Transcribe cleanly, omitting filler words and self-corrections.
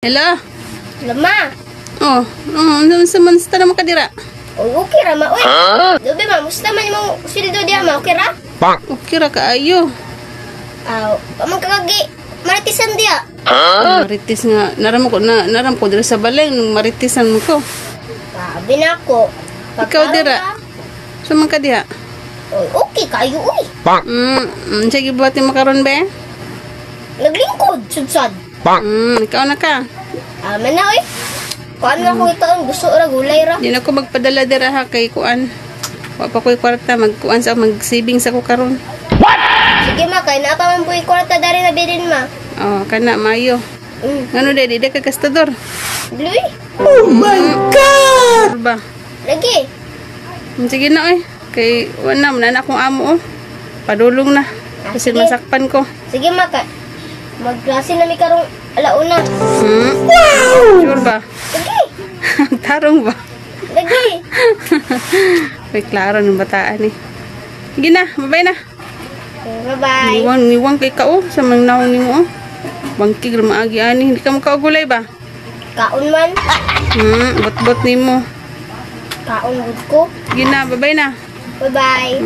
Hello? Lama. Oh, sa monster mo kadira. Oh, okay ra ma. Uy. Dobe ma, musta man imong sildo diha ma, okay ra? Okay ra kaayo. Aw, pamang kagagi. Maritisan diha. Maritis nga, naram ko dira sa balay nung maritisan mo ko. Sabi na ako. Ikaw dira. Sa man ka diha? Oh, okay kayo uy. Sige buhatin mo karon be? Naglingkod, sudsad. Ikaw na ka. Man na uy. Kuan na ko itaon, gusto ra gulay ra. Di na ko magpadala dira ha kay kuan. Wa pa ko'y kwarta magkuan sa mag-savings ako karon. Sige ma, kay na pa man buhi kwarta dari na bilin ma. Oh, kana mayo. Ano di ka gastador? Luy. Oh my God! Ba? Lagi. Sige na oy. Kay wala na akong amo oh. Padulong na. Kasi sige. masakpan ko. Sige ma, kay magklase na mi karong alauna. Wow! Sure ba? Lagi. Tarong ba? Lagi. May klaro ng bataan eh. Sige na, babay na. Bye-bye. Niwang kay ka oh. Sa mga naong ni mo oh. Bangkig maagi ani. Hindi ka makaugulay ba? Kaon man. Bot-bot ni mo. Kaon gud ko. Sige na, babay na. Bye-bye.